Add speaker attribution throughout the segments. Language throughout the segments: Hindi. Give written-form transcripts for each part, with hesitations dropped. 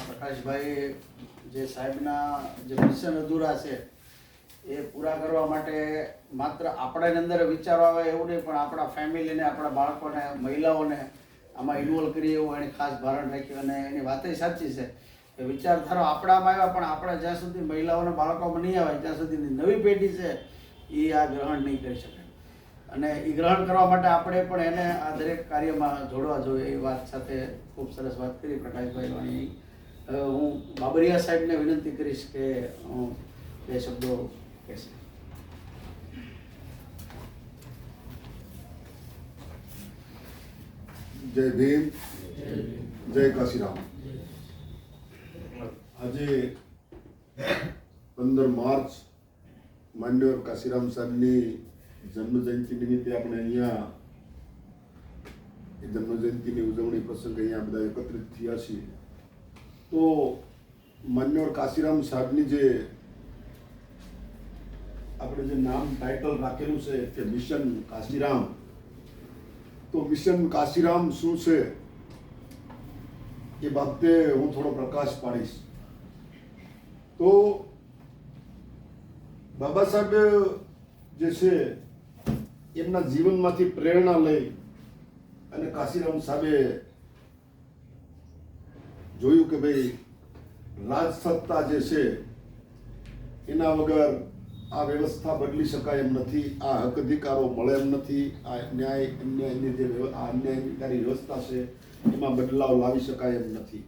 Speaker 1: પ્રકાશભાઈ જે સાહેબના જે મિશન અધૂરા છે એ પૂરા કરવા માટે માત્ર આપણાની અંદર વિચારો આવે એવું નહીં, પણ આપણા ફેમિલીને, આપણા બાળકોને, મહિલાઓને આમાં ઇન્વોલ્વ કરીએ એવું એણે ખાસ ભારણ રાખ્યું. અને એની વાત સાચી છે કે વિચારધારો આપણામાં આવ્યા, પણ આપણે જ્યાં સુધી મહિલાઓને, બાળકોમાં નહીં આવે ત્યાં સુધીની નવી પેઢી છે એ આ ગ્રહણ નહીં કરી શકે. અને એ ગ્રહણ કરવા માટે આપણે પણ એને આ દરેક કાર્યમાં જોડવા જોઈએ. એ વાત સાથે ખૂબ સરસ વાત કરી પ્રકાશભાઈ વાણી. હું બાબરિયા સાહેબને વિનંતી કરીશ કે બે શબ્દો કહેશે.
Speaker 2: જય ભીમ, જય કાશીરામ. આજે 15 માર્ચ માનનીય કાશીરામ સાહેબની જન્મજયંતિ નિમિત્તે આપણે અહીંયા જન્મજયંતિની ઉજવણી પ્રસંગે અહીંયા બધા એકત્રિત થયા છીએ. તો માનનીય કાશીરામ સાહેબની જે આપણે જે નામ ટાઇટલ રાખેલું છે કે મિશન કાશીરામ, તો મિશન કાશીરામ શું છે એ બાબતે હું થોડો પ્રકાશ પાડીશ. તો બાબા સાહેબ જે છે એમના જીવનમાંથી પ્રેરણા લઈ અને કાશીરામ સાહેબે જોયું કે ભાઈ રાજસત્તા જે છે એના વગર આ વ્યવસ્થા બદલી શકાય એમ નથી, આ હક અધિકારો મળે એમ નથી, આ અન્યાયની જે આ અન્યાયકારી વ્યવસ્થા છે એમાં બદલાવ લાવી શકાય એમ નથી.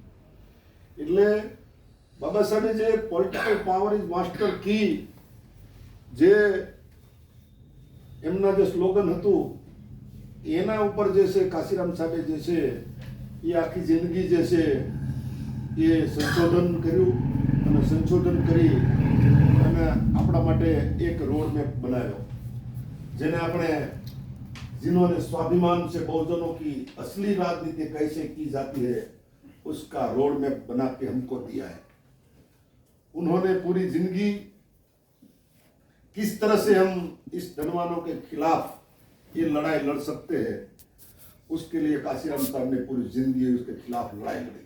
Speaker 2: એટલે બાબા સાહેબે જે political power is master key જે એમના જે સ્લોગન હતું એના ઉપર જે છે કાશીરામ સાહેબે જે છે એ આખી જિંદગી જે છે એ સંશોધન કર્યું અને સંશોધન કરી અને આપણા માટે એક રોડ મેપ બનાવ્યો, જેને આપણે जिन्होंने स्वाभिमान से बहुजनों की असली राजनीति कैसे की जाती है उसका रोड मैप बना के हमको दिया है. उन्होंने पूरी जिंदगी किस तरह से हम इस धनवानों के खिलाफ ये लड़ाई लड़ सकते हैं उसके लिए काशीराम साहब ने पूरी जिंदगी उसके खिलाफ लड़ाई लड़ी.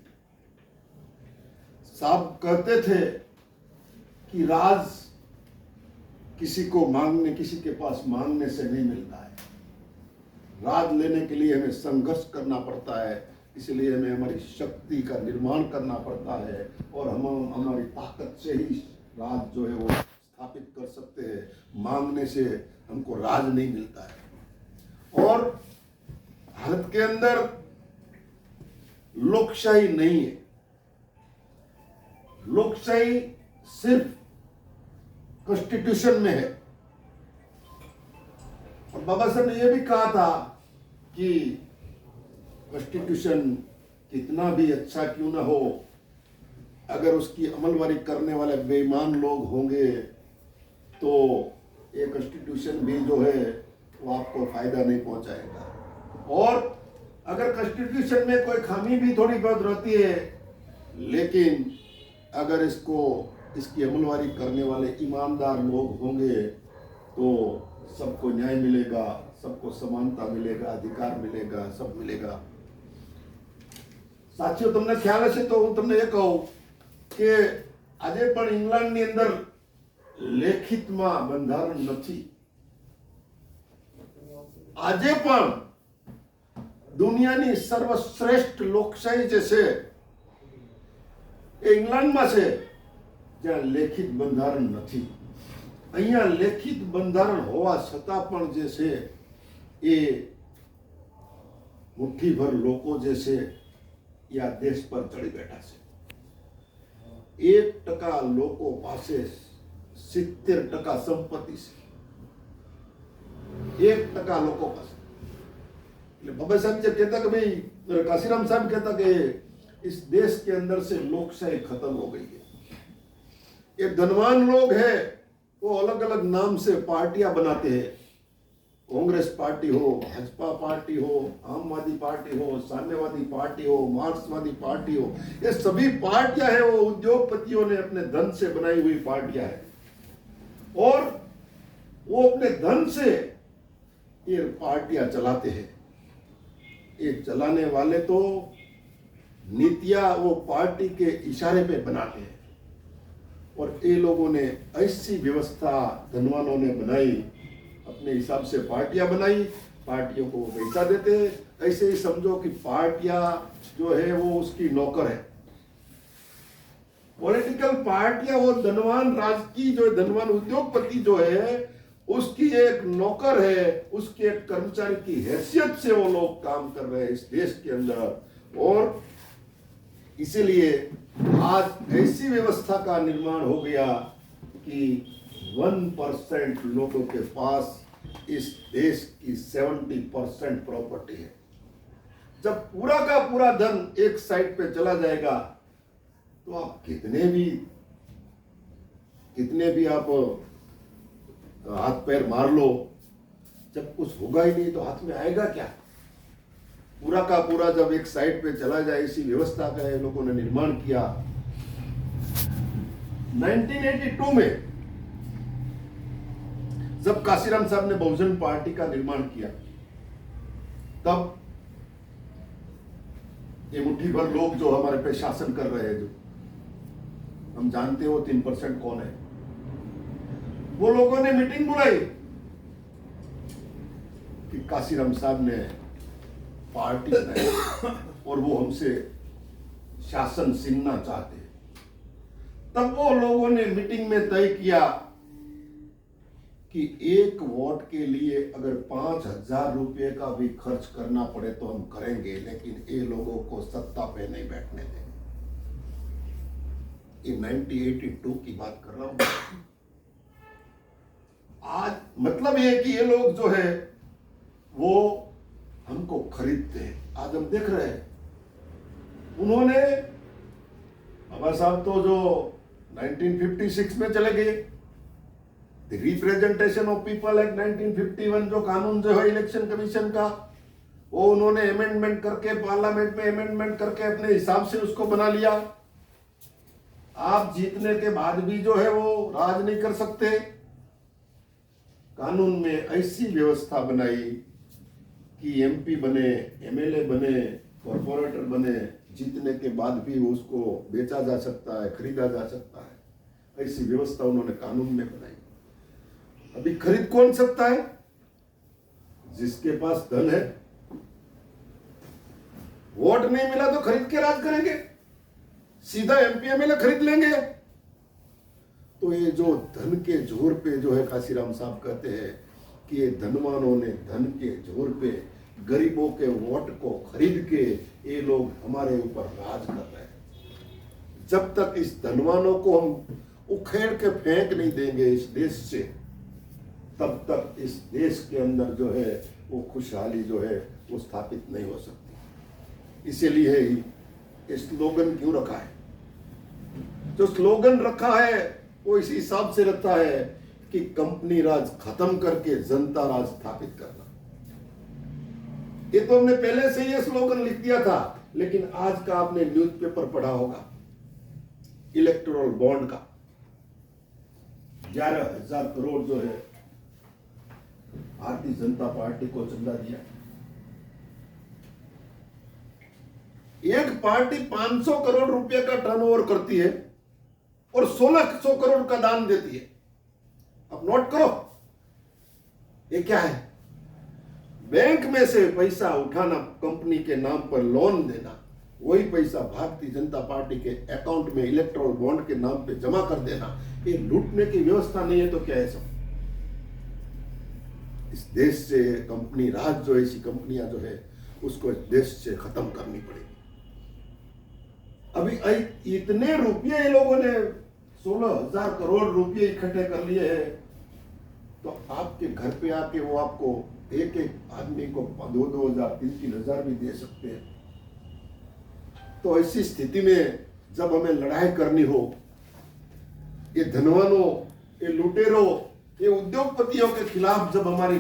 Speaker 2: साहब कहते थे कि राज किसी को मांगने, किसी के पास मांगने से नहीं मिलता है. राज लेने के लिए हमें संघर्ष करना पड़ता है, इसलिए हमें हमारी शक्ति का निर्माण करना पड़ता है और हम हमारी ताकत से ही राज जो है वो स्थापित कर सकते हैं. मांगने से हमको राज नहीं मिलता है. और भारत के अंदर लोकशाही नहीं है. लोकशाही सिर्फ कॉन्स्टिट्यूशन में है. और बाबा साहब ने यह भी कहा था कि कॉन्स्टिट्यूशन कितना भी अच्छा क्यों ना हो, अगर उसकी अमलवारी करने वाले बेईमान लोग होंगे तो ये कॉन्स्टिट्यूशन भी जो है वो आपको फायदा नहीं पहुंचाएगा. और अगर कॉन्स्टिट्यूशन में कोई खामी भी थोड़ी बहुत रहती है, लेकिन अगर इसकी अमलवारी करने वाले ईमानदार लोग होंगे तो सबको न्याय मिलेगा, सबको समानता मिलेगा, अधिकार मिलेगा, सब मिलेगा. साथियों, તમને ખ્યાલ હશે તો હું તમને એ કહું કે આજે પણ ઇંગ્લેન્ડની અંદર લેખિતમાં બંધારણ નથી. આજે પણ દુનિયાની સર્વશ્રેષ્ઠ લોકશાહી જે છે એ ઇંગ્લેન્ડમાં છે, જ્યાં લેખિત બંધારણ નથી. અહીંયા લેખિત બંધારણ હોવા છતાં પણ જે છે એ મુઠ્ઠીભર લોકો જે છે એ આ દેશ પર ચડી બેઠા છે. 1% લોકો પાસે 70% સંપત્તિ છે. 1% લોકો પાસે. એટલે બાબા સાહેબ જે કહેતા કે ભાઈ કાશીરામ साहब कहता कि इस देश के अंदर से लोकशाही खत्म हो गई है. ये धनवान लोग हैं, वो अलग अलग नाम से पार्टियां बनाते हैं. कांग्रेस पार्टी हो, भाजपा पार्टी हो, आमवादी पार्टी हो, साम्यवादी पार्टी हो, मार्क्सवादी पार्टी हो, ये सभी पार्टियां हैं वो उद्योगपतियों ने अपने धन से बनाई हुई पार्टियां हैं. और वो अपने धन से ये पार्टियां चलाते हैं. ये चलाने वाले तो नीतियां वो पार्टी के इशारे पे बनाते हैं। और ये लोगों ने ऐसी व्यवस्था धनवानों ने बनाई, अपने हिसाब से पार्टियां बनाई, पार्टियों को पैसा देते हैं। ऐसे ही समझो कि पार्टियां जो है वो उसकी नौकर है। पॉलिटिकल पार्टियां वो धनवान राजकीय जो धनवान उद्योगपति जो है उसकी एक नौकर है, उसके एक कर्मचारी की हैसियत से वो लोग काम कर रहे हैं इस देश के अंदर। और इसीलिए आज ऐसी व्यवस्था का निर्माण हो गया कि 1% लोगों के पास इस देश की 70% प्रॉपर्टी है। जब पूरा का पूरा धन एक साइड पे चला जाएगा तो आप कितने भी आप हाथ पैर मार लो, जब कुछ होगा ही नहीं तो हाथ में आएगा क्या? पूरा का पूरा जब एक साइड पे चला जाए, इसी व्यवस्था का ये लोगों ने निर्माण किया। 1982 में जब काशीराम साहब ने बहुजन पार्टी का निर्माण किया, तब ये मुट्ठी भर लोग जो हमारे पे शासन कर रहे हैं, जो हम जानते हो 3% कौन है, वो लोगों ने मीटिंग बुलाई कि काशीराम साहब ने पार्टी बनाई और वो हमसे शासन छीनना चाहते हैं। तब वो लोगों ने मीटिंग में तय किया कि एक वोट के लिए अगर 5,000 रुपये का भी खर्च करना पड़े तो हम करेंगे, लेकिन ये लोगों को सत्ता पे नहीं बैठने देंगे। ये 1982 की बात कर रहा हूं। आज मतलब ये कि ये लोग जो है वो हमको खरीदते हैं। आज हम देख रहे हैं, उन्होंने बाबा साहब तो जो 1956 में चले गए, रिप्रेजेंटेशन ऑफ पीपल एक्ट 1951 जो कानून जो है इलेक्शन कमीशन का, वो उन्होंने अमेंडमेंट करके पार्लियामेंट में अमेंडमेंट करके अपने हिसाब से उसको बना लिया। आप जीतने के बाद भी जो है वो राज नहीं कर सकते। कानून में ऐसी व्यवस्था बनाई कि एमपी बने, एमएलए बने, कॉर्पोरेटर बने, जीतने के बाद भी उसको बेचा जा सकता है, खरीदा जा सकता है। ऐसी व्यवस्था उन्होंने कानून में बनाई। अभी खरीद कौन सकता है? जिसके पास धन है। वोट नहीं मिला तो खरीद के राज करेंगे, सीधा एमपी एमएलए खरीद लेंगे। तो ये जो धन के जोर पे जो है, काशीराम साहब कहते हैं कि ये धनवानों ने धन के जोर पे गरीबों के वोट को खरीद के ये लोग हमारे ऊपर राज कर रहे हैं। जब तक इस धनवानों को हम उखेड़ के फेंक नहीं देंगे इस देश से, तब तक इस देश के अंदर जो है वो खुशहाली जो है वो स्थापित नहीं हो सकती। इसीलिए ही ये स्लोगन क्यों रखा है? जो स्लोगन रखा है वो इसी हिसाब से रखता है कि कंपनी राज खत्म करके जनता राज स्थापित करना। ये तो हमने पहले से ये स्लोगन लिख दिया था, लेकिन आज का आपने न्यूज़पेपर पढ़ा होगा, इलेक्टोरल बॉन्ड का 11,000 करोड़ जो है भारतीय जनता पार्टी को चंदा दिया। एक पार्टी 500 करोड़ रुपए का टर्नओवर करती है और 1,600 करोड़ का दान देती है। अब नोट करो, ये क्या है? बैंक में से पैसा उठाना, कंपनी के नाम पर लोन देना, वही पैसा भारतीय जनता पार्टी के अकाउंट में इलेक्टोरल बॉन्ड के नाम पे जमा कर देना। ये लूटने की व्यवस्था नहीं है तो क्या है सब? इस देश से कंपनी राज जो ऐसी कंपनियां जो है उसको इस देश से खत्म करनी पड़ेगी। अभी इतने रुपये ये लोगों ने 16,000 करोड़ रुपये इकट्ठे कर लिए हैं, तो आपके घर पे आके वो आपको एक एक आदमी को 2,000, 3,000 भी दे सकते हैं। तो ऐसी स्थिति में जब हमें लड़ाई करनी हो, ये धनवानों, ये लुटेरों, ये उद्योगपतियों के खिलाफ जब हमारी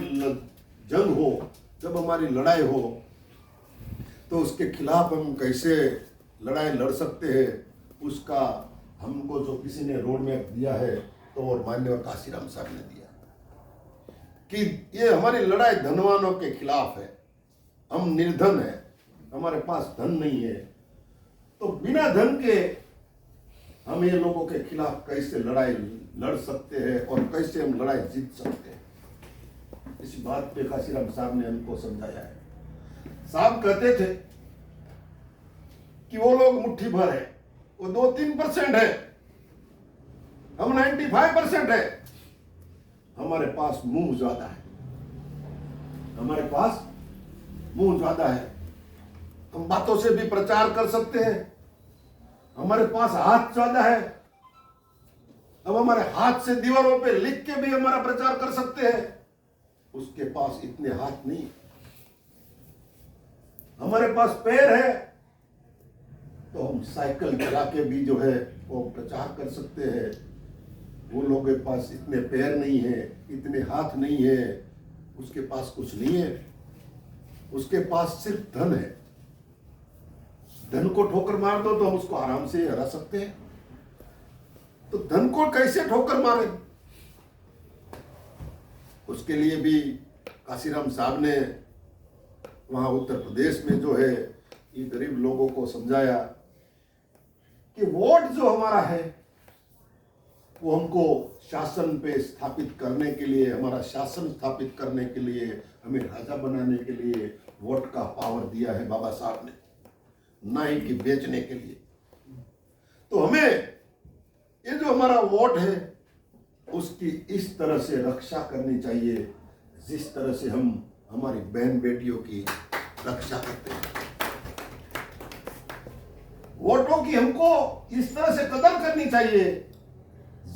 Speaker 2: जंग हो, जब हमारी लड़ाई हो, तो उसके खिलाफ हम कैसे लड़ाई लड़ सकते हैं, उसका हमको जो किसी ने रोड मैप दिया है तो और माननीय काशीराम साहब ने दिया कि ये हमारी लड़ाई धनवानों के खिलाफ है। हम निर्धन हैं, हमारे पास धन नहीं है, तो बिना धन के हम ये लोगों के खिलाफ कैसे लड़ाई लड़ सकते हैं और कैसे हम लड़ाई जीत सकते हैं, इस बात पे काशीराम साहब ने हमको समझाया है। साहब कहते थे कि वो लोग मुट्ठी भर है, वो 2-3% है, हम 95% है। हमारे पास मुंह ज्यादा है, हमारे पास मुंह ज्यादा है। हम बातों से भी प्रचार कर सकते हैं, हमारे पास हाथ ज्यादा है, हम हमारे हाथ से दीवारों पे लिख के भी हमारा प्रचार कर सकते हैं। उसके पास इतने हाथ नहीं। हमारे पास पैर है तो हम साइकिल चला के भी जो है वो प्रचार कर सकते हैं। वो लोगों के पास इतने पैर नहीं है, इतने हाथ नहीं है, उसके पास कुछ नहीं है, उसके पास सिर्फ धन है। धन को ठोकर मार दो तो हम उसको आराम से हरा सकते हैं। तो धन को कैसे ठोकर मारे, उसके लिए भी काशीराम साहब ने वहां उत्तर प्रदेश में जो है ये गरीब लोगों को समझाया कि वोट जो हमारा है वो हमको शासन पे स्थापित करने के लिए, हमारा शासन स्थापित करने के लिए, हमें राजा बनाने के लिए वोट का पावर दिया है बाबा साहब ने, ना ही कि बेचने के लिए। तो हमें ये जो हमारा वोट है उसकी इस तरह से रक्षा करनी चाहिए जिस तरह से हम हमारी बहन बेटियों की रक्षा करते हैं। वोटों की हमको इस तरह से कदर करनी चाहिए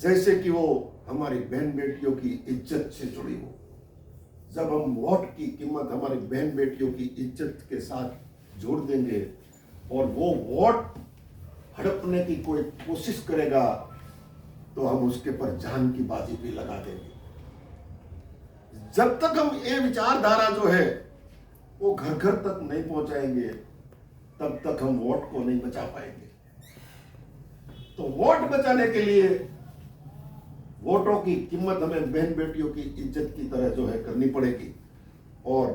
Speaker 2: जैसे कि वो हमारी बहन बेटियों की इज्जत से जुड़ी हो। जब हम वोट की कीमत हमारी बहन बेटियों की इज्जत के साथ जोड़ देंगे और वो वोट हड़पने की कोई कोशिश करेगा तो हम उसके पर जान की बाजी भी लगा देंगे। जब तक हम ये विचारधारा जो है वो घर घर तक नहीं पहुंचाएंगे तब तक हम वोट को नहीं बचा पाएंगे। तो वोट बचाने के लिए वोटों की कीमत हमें बहन बेटियों की इज्जत की तरह जो है करनी पड़ेगी। और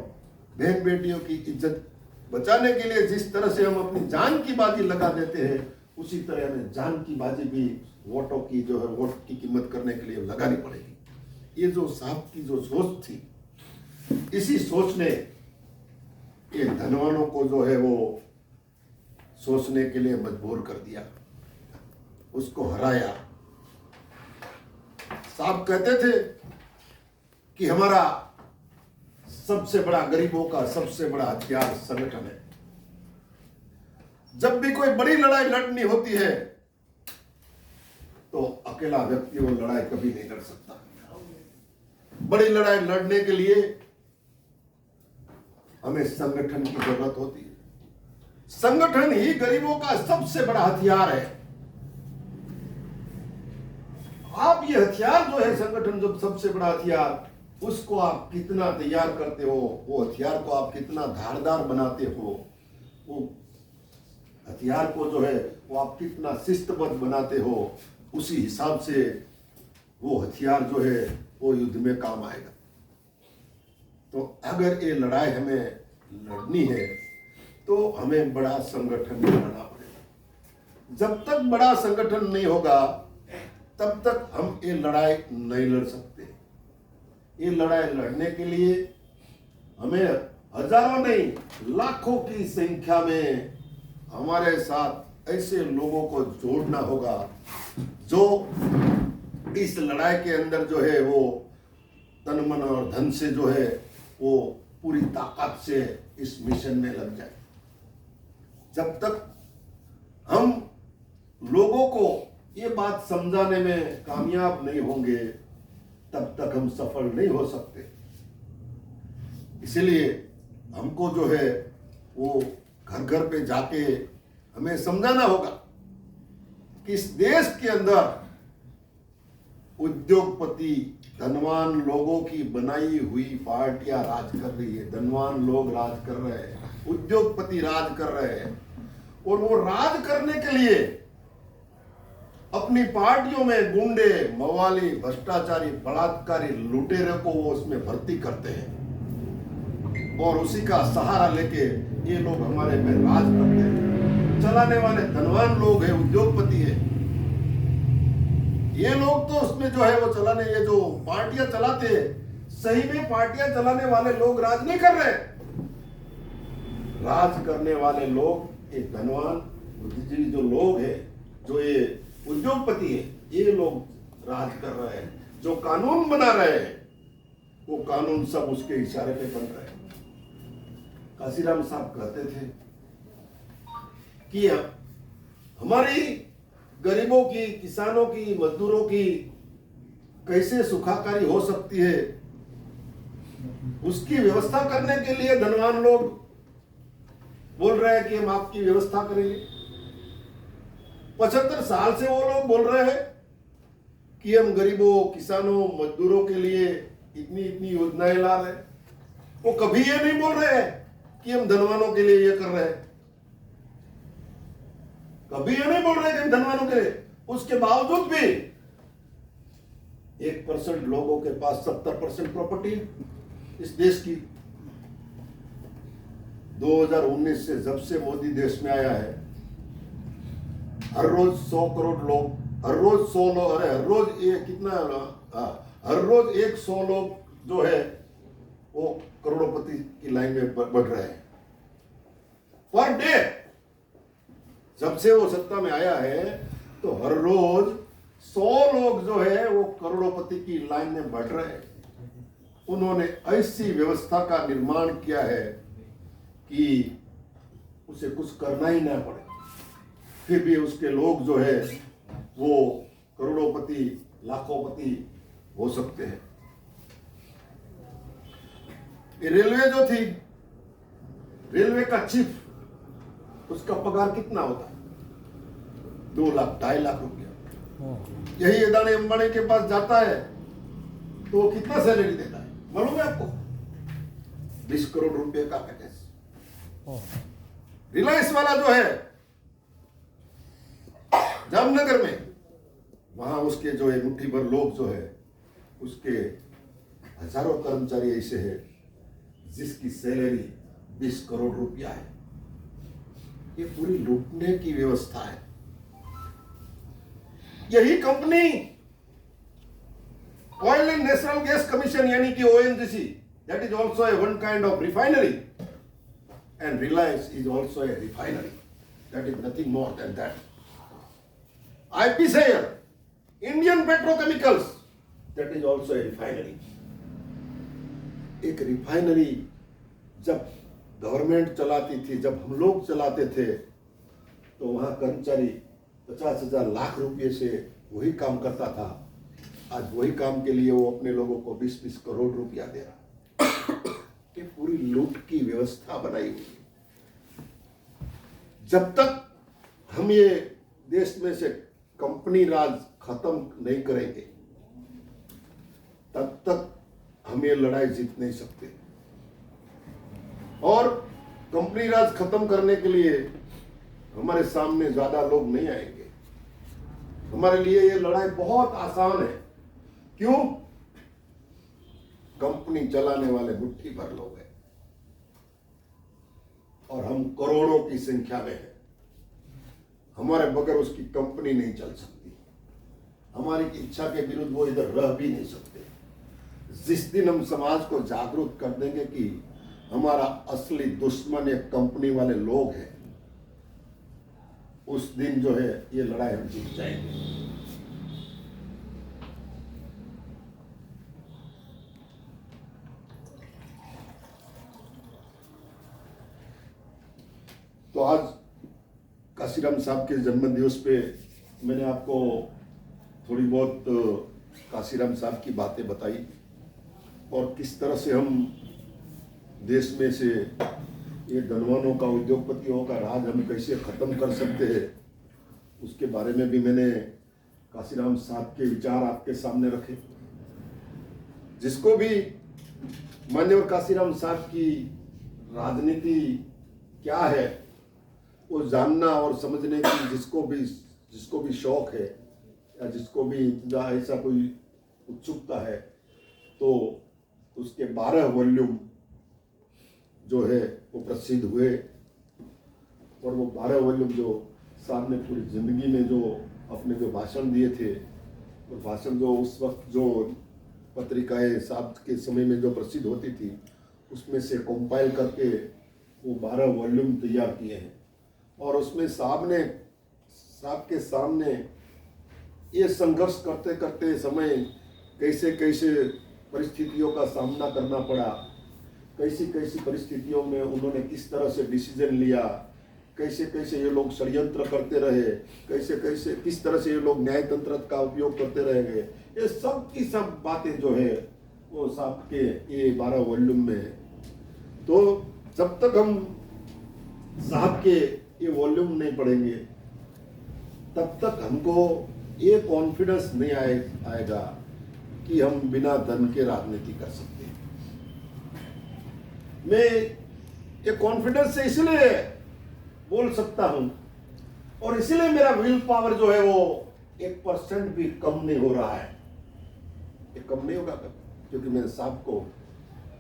Speaker 2: बहन बेटियों की इज्जत बचाने के लिए जिस तरह से हम अपनी जान की बाजी लगा देते हैं उसी तरह हमें जान की बाजी भी वोटों की जो है वोट की कीमत करने के लिए लगानी पड़ेगी। ये जो साहब की जो सोच थी, इसी सोच ने ये धनवानों को जो है वो सोचने के लिए मजबूर कर दिया, उसको हराया। साहब कहते थे कि हमारा सबसे बड़ा, गरीबों का सबसे बड़ा हथियार संगठन है। जब भी कोई बड़ी लड़ाई लड़नी होती है तो अकेला व्यक्ति वो लड़ाई कभी नहीं लड़ सकता। बड़ी लड़ाई लड़ने के लिए हमें संगठन की जरूरत होती है। संगठन ही गरीबों का सबसे बड़ा हथियार है। आप ये हथियार जो है संगठन, जो सबसे बड़ा हथियार, उसको आप कितना तैयार करते हो, वो हथियार को आप कितना धारदार बनाते हो, वो हथियार को जो है वो आप कितना शिस्तबद्ध बनाते हो, उसी हिसाब से वो हथियार जो है वो युद्ध में काम आएगा। तो अगर ये लड़ाई हमें लड़नी है तो हमें बड़ा संगठन बनाना पड़ेगा। जब तक बड़ा संगठन नहीं होगा तब तक हम ये लड़ाई नहीं लड़ सकते। ये लड़ाई लड़ने के लिए हमें हजारों नहीं लाखों की संख्या में हमारे साथ ऐसे लोगों को जोड़ना होगा जो इस लड़ाई के अंदर जो है वो तन मन और धन से जो है वो पूरी ताकत से इस मिशन में लग जाए। जब तक हम लोगों को ये बात समझाने में कामयाब नहीं होंगे तब तक हम सफल नहीं हो सकते। इसलिए हमको जो है वो घर घर पे जाके हमें समझाना होगा कि इस देश के अंदर उद्योगपति, धनवान लोगों की बनाई हुई पार्टियां राज कर रही है। धनवान लोग राज कर रहे हैं, उद्योगपति राज कर रहे हैं, और वो राज करने के लिए अपनी पार्टियों में गुंडे, मवाली, भ्रष्टाचारी, बलात्कारी, लुटेरे को वो उसमें भर्ती करते हैं और उसी का सहारा लेके ये लोग हमारे में राज करते हैं। चलाने वाले धनवान लोग हैं, उद्योगपति है, ये लोग तो उसमें जो है वो चलाने, ये जो पार्टियां चलाते हैं, सही में पार्टियां चलाने वाले लोग राज नहीं कर रहे। राज करने वाले लोग ये धनवान बुद्धिजीवी जो लोग हैं, जो ये उद्योगपति है, ये लोग राज कर रहे हैं। जो कानून बना रहे हैं वो कानून सब उसके इशारे पे बन रहे हैं। काशीराम साहब कहते थे कि हमारी गरीबों की, किसानों की, मजदूरों की कैसे सुखाकारी हो सकती है, उसकी व्यवस्था करने के लिए धनवान लोग बोल रहे हैं कि हम आपकी व्यवस्था करेंगे। 75 साल से वो लोग बोल रहे हैं कि हम गरीबों, किसानों, मजदूरों के लिए इतनी इतनी योजनाएं ला रहे हैं। वो कभी ये नहीं बोल रहे हैं कि हम धनवानों के लिए ये कर रहे हैं, कभी ये नहीं बोल रहे कि हम धनवानों के लिए। उसके बावजूद भी 1% लोगों के पास 70% प्रॉपर्टी है इस देश की। 2019 से जब से मोदी देश में आया है, हर रोज 100 करोड़ लोग, हर रोज 100 लोग, अरे हर रोज ये कितना, हर रोज 100 लोग जो है वो करोड़पति की लाइन में बढ़ रहे हैं पर डे। जब से वो सत्ता में आया है तो हर रोज 100 लोग जो है वो करोड़पति की लाइन में बढ़ रहे हैं। उन्होंने ऐसी व्यवस्था का निर्माण किया है कि उसे कुछ करना ही ना पड़े, फिर भी उसके लोग जो है वो करोड़ोपति, लाखोंपति हो सकते हैं। ये रेलवे जो थी, रेलवे का चीफ, उसका पगार कितना होता है? 2 लाख, 2.5 लाख रुपया। यही अदानी अंबानी के पास जाता है तो वो कितना सैलरी देता है मालूम है आपको? 20 करोड़ रुपए का पैकेज। रिलायंस वाला जो है जामनगर में, वहां उसके जो है मुट्ठी भर लोग जो है, उसके हजारों कर्मचारी ऐसे हैं जिसकी सैलरी 20 करोड़ रुपया है। ये पूरी लूटने की व्यवस्था है। यही company oil and national gas commission यानी कि ONGC, that is also a one kind of refinery, and Reliance is also a refinery, that is nothing more than that. IPCL, Indian petrochemicals, that is also a refinery. एक रिफाइनरी जब गवर्नमेंट चलाती थी, जब हम लोग चलाते थे, तो वहां कर्मचारी 50,000 लाख रुपए से वही काम करता था। आज वही काम के लिए वो अपने लोगों को 20-20 करोड़ रुपया दे रहा। ये पूरी लूट की व्यवस्था बनाई हुई है। जब तक हम ये देश में से कंपनी राज खत्म नहीं करेंगे, तब तक हम ये लड़ाई जीत नहीं सकते। और कंपनी राज खत्म करने के लिए हमारे सामने ज्यादा लोग नहीं आएंगे। हमारे लिए ये लड़ाई बहुत आसान है। क्यों? कंपनी चलाने वाले मुट्ठी भर लोग हैं और हम करोड़ों की संख्या में हैं। हमारे बगैर उसकी कंपनी नहीं चल सकती। हमारी इच्छा के विरुद्ध वो इधर रह भी नहीं सकते। जिस दिन हम समाज को जागरूक कर देंगे कि हमारा असली दुश्मन ये कंपनी वाले लोग हैं, उस दिन जो है ये लड़ाई हम जीत जाएंगे। तो आज काशीराम साहब के जन्म दिवस पे मैंने आपको थोड़ी बहुत काशीराम साहब की बातें बताई और किस तरह से हम देश में से ये धनवानों का, उद्योगपतियों का राज हम कैसे खत्म कर सकते हैं, उसके बारे में भी मैंने काशीराम साहब के विचार आपके सामने रखे। जिसको भी माननीय काशीराम साहब की राजनीति क्या है वो जानना और समझने की जिसको भी शौक है या जिसको भी ऐसा कोई उत्सुकता है, तो उसके 12 वॉल्यूम जो है वो प्रसिद्ध हुए और वो 12 वॉल्यूम जो साहब ने पूरी जिंदगी में जो अपने जो भाषण दिए थे, और भाषण जो उस वक्त जो पत्रिकाएं साहब के समय में जो प्रसिद्ध होती थी, उसमें से कंपाइल करके वो 12 वॉल्यूम तैयार किए हैं। और उसमें साहब के सामने ये संघर्ष करते करते समय कैसे कैसे परिस्थितियों का सामना करना पड़ा, कैसी कैसी परिस्थितियों में उन्होंने किस तरह से डिसीजन लिया, कैसे कैसे ये लोग षड्यंत्र करते रहे, कैसे कैसे किस तरह से ये लोग न्याय तंत्र का उपयोग करते रहेंगे, ये सब की सब बातें जो है वो साहब के ये 12 वॉल्यूम में है। तो जब तक हम साहब के ये वॉल्यूम नहीं पढ़ेंगे तब तक हमको ये कॉन्फिडेंस नहीं आएगा कि हम बिना धन के राजनीति कर सकते हैं। मैं ये कॉन्फिडेंस से इसलिए बोल सकता हूं और इसलिए मेरा विल पावर जो है वो 1% भी कम नहीं हो रहा है। ये कम नहीं होगा क्योंकि मैंने साहब को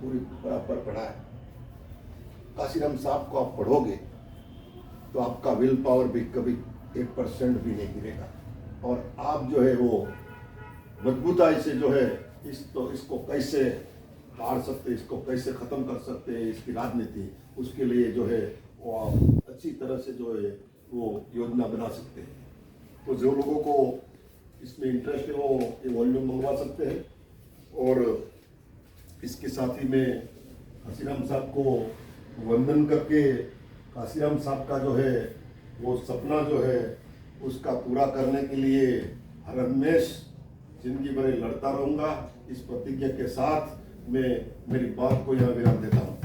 Speaker 2: पूरी बराबर पढ़ा है। काशीराम साहब को आप पढ़ोगे तो आपका विल पावर भी कभी 1% भी नहीं गिरेगा और आप जो है वो मजबूताई से जो है इसको कैसे हार सकते, इसको कैसे खत्म कर सकते हैं, इसकी राजनीति, उसके लिए जो है वो आप अच्छी तरह से जो है वो योजना बना सकते हैं। तो जो लोगों को इसमें इंटरेस्ट है वो ये वॉल्यूम मंगवा सकते हैं। और इसके साथ ही मैं काशीराम साहब को वंदन करके काशीराम साहब का जो है वो सपना जो है उसका पूरा करने के लिए हर हमेश जिंदगी भर लड़ता रहूँगा। इस प्रतिज्ञा के साथ मैं मेरी बात को यहाँ विराम देता हूँ।